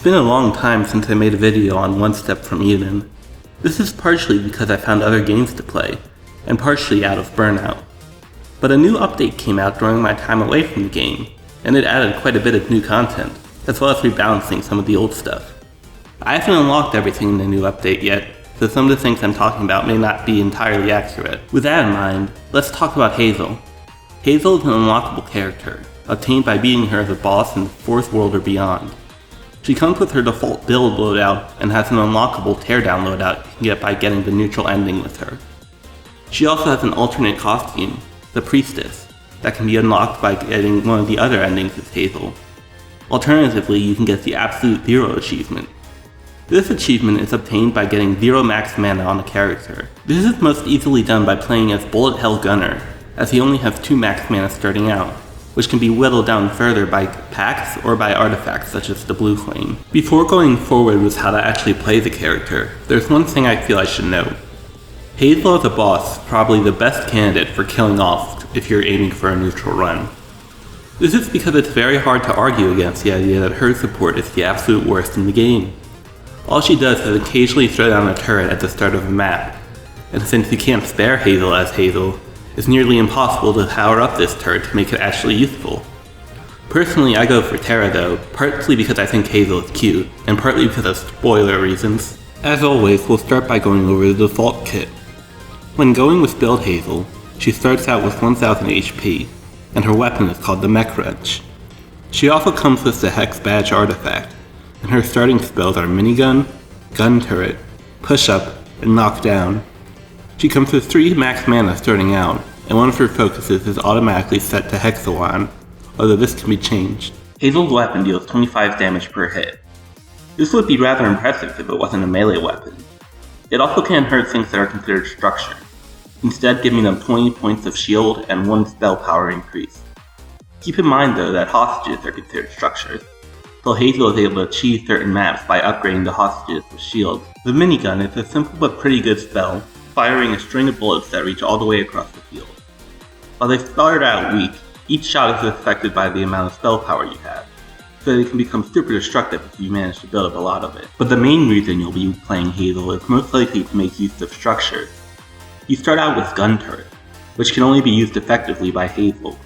been a long time since I made a video on One Step from Eden. This is partially because I found other games to play, and partially out of burnout. But a new update came out during my time away from the game, and it added quite a bit of new content, as well as rebalancing some of the old stuff. I haven't unlocked everything in the new update yet, so some of the things I'm talking about may not be entirely accurate. With that in mind, let's talk about Hazel. Hazel is an unlockable character, obtained by beating her as a boss in the 4th world or beyond. She comes with her default build loadout and has an unlockable teardown loadout you can get by getting the neutral ending with her. She also has an alternate costume, the Priestess, that can be unlocked by getting one of the other endings as Hazel. Alternatively, you can get the Absolute Zero achievement. This achievement is obtained by getting 0 max mana on a character. This is most easily done by playing as Bullet Hell Gunner, as he only has 2 max mana starting out, which can be whittled down further by packs or by artifacts such as the Blue Flame. Before going forward with how to actually play the character, there's one thing I feel I should note. Hazel as a boss is probably the best candidate for killing off if you're aiming for a neutral run. This is because it's very hard to argue against the idea that her support is the absolute worst in the game. All she does is occasionally throw down a turret at the start of a map, and since you can't spare Hazel as Hazel, it's nearly impossible to power up this turret to make it actually useful. Personally, I go for Terra though, partly because I think Hazel is cute, and partly because of spoiler reasons. As always, we'll start by going over the default kit. When going with build Hazel, she starts out with 1000 HP, and her weapon is called the Mech Wrench. She also comes with the Hex Badge artifact, and her starting spells are Minigun, Gun Turret, Push Up, and Knock Down. She comes with 3 max mana starting out, and one of her focuses is automatically set to Hexawan, although this can be changed. Hazel's weapon deals 25 damage per hit. This would be rather impressive if it wasn't a melee weapon. It also can't hurt things that are considered structure, instead giving them 20 points of shield and 1 spell power increase. Keep in mind though that hostages are considered structures, so Hazel is able to achieve certain maps by upgrading the hostages with shields. The minigun is a simple but pretty good spell, firing a string of bullets that reach all the way across the field. While they start out weak, each shot is affected by the amount of spell power you have, so they can become super destructive if you manage to build up a lot of it. But the main reason you'll be playing Hazel is most likely to make use of structures. You start out with Gun Turret, which can only be used effectively by Hazel.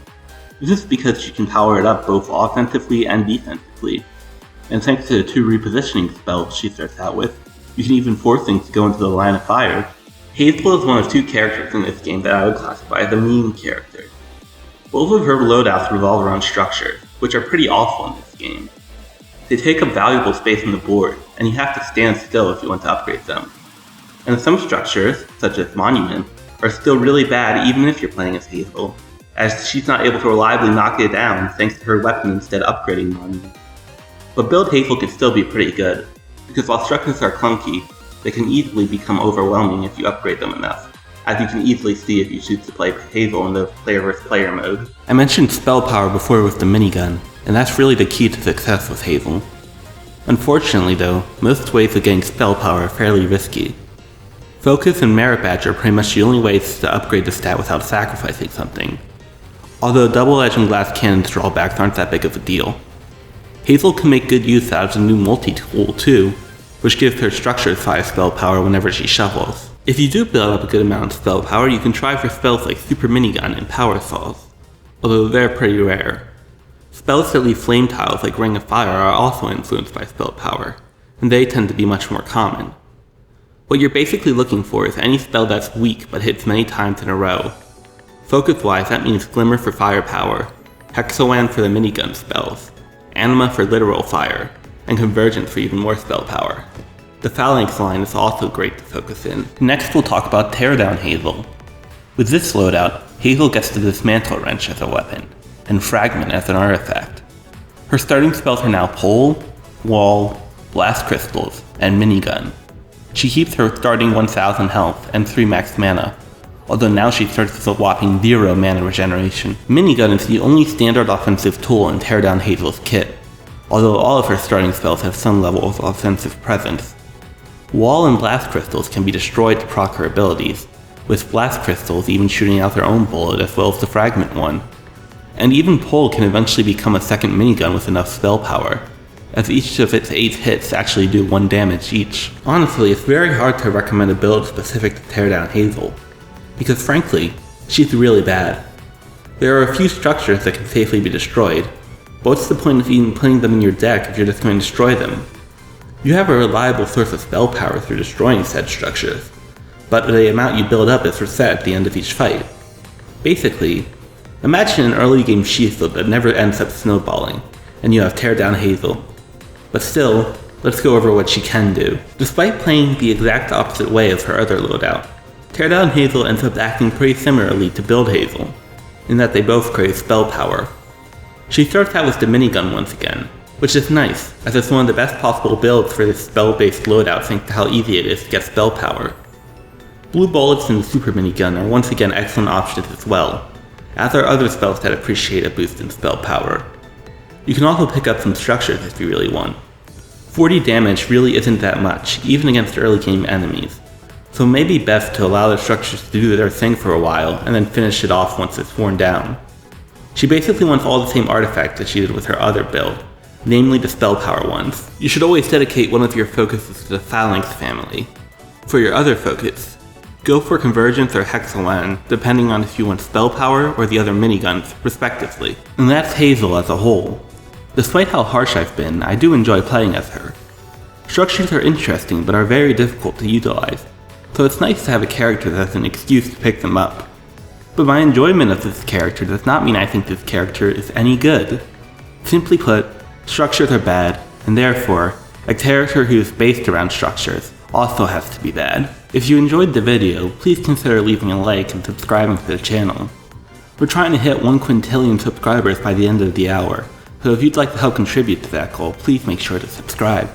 This is because she can power it up both offensively and defensively, and thanks to the 2 repositioning spells she starts out with, you can even force things to go into the line of fire. Hazel is one of 2 characters in this game that I would classify as a meme character. Both of her loadouts revolve around structures, which are pretty awful in this game. They take up valuable space on the board, and you have to stand still if you want to upgrade them. And some structures, such as Monument, are still really bad even if you're playing as Hazel, as she's not able to reliably knock it down thanks to her weapon instead upgrading Monument. But build Hazel can still be pretty good, because while structures are clunky, they can easily become overwhelming if you upgrade them enough, as you can easily see if you choose to play Hazel in the player vs player mode. I mentioned spell power before with the minigun, and that's really the key to success with Hazel. Unfortunately though, most ways of getting spell power are fairly risky. Focus and Merit Badge are pretty much the only ways to upgrade the stat without sacrificing something, although double-edged and glass cannon's drawbacks aren't that big of a deal. Hazel can make good use out of the new multi-tool too, which gives her structure 5 spell power whenever she shuffles. If you do build up a good amount of spell power, you can try for spells like Super Minigun and Power Saws, although they're pretty rare. Spells that leave flame tiles like Ring of Fire are also influenced by spell power, and they tend to be much more common. What you're basically looking for is any spell that's weak but hits many times in a row. Focus-wise, that means Glimmer for firepower, Hexawan for the minigun spells, Anima for literal fire, and Convergence for even more spell power. The Phalanx line is also great to focus in. Next we'll talk about Teardown Hazel. With this loadout, Hazel gets the Dismantle Wrench as a weapon, and Fragment as an artifact. Her starting spells are now Pole, Wall, Blast Crystals, and Minigun. She keeps her starting 1000 health and 3 max mana, although now she starts with a whopping 0 mana regeneration. Minigun is the only standard offensive tool in Teardown Hazel's kit, although all of her starting spells have some level of offensive presence. Wall and Blast Crystals can be destroyed to proc her abilities, with Blast Crystals even shooting out their own bullet as well as the Fragment one. And even Pole can eventually become a second minigun with enough spell power. as each of its 8 hits actually do 1 damage each. Honestly, it's very hard to recommend a build specific to tear down Hazel, because frankly, she's really bad. There are a few structures that can safely be destroyed, but what's the point of even putting them in your deck if you're just going to destroy them? You have a reliable source of spell power through destroying said structures, but the amount you build up is reset at the end of each fight. Basically, imagine an early game shield that never ends up snowballing, and you have tear down Hazel. But still, let's go over what she can do. Despite playing the exact opposite way of her other loadout, tear down Hazel ends up acting pretty similarly to build Hazel, in that they both crave spell power. She starts out with the minigun once again, which is nice, as it's one of the best possible builds for this spell-based loadout thanks to how easy it is to get spell power. Blue bullets and the super minigun are once again excellent options as well, as are other spells that appreciate a boost in spell power. You can also pick up some structures if you really want. 40 damage really isn't that much, even against early game enemies, so it may be best to allow the structures to do their thing for a while and then finish it off once it's worn down. She basically wants all the same artifacts that she did with her other build, namely the spell power ones. You should always dedicate one of your focuses to the Phalanx family. For your other focus, go for Convergence or Hexalan, depending on if you want spell power or the other miniguns, respectively. And that's Hazel as a whole. Despite how harsh I've been, I do enjoy playing as her. Structures are interesting but are very difficult to utilize, so it's nice to have a character that's an excuse to pick them up. But my enjoyment of this character does not mean I think this character is any good. Simply put, structures are bad, and therefore, a character who is based around structures also has to be bad. If you enjoyed the video, please consider leaving a like and subscribing to the channel. We're trying to hit 1 quintillion subscribers by the end of the hour, so if you'd like to help contribute to that goal, please make sure to subscribe.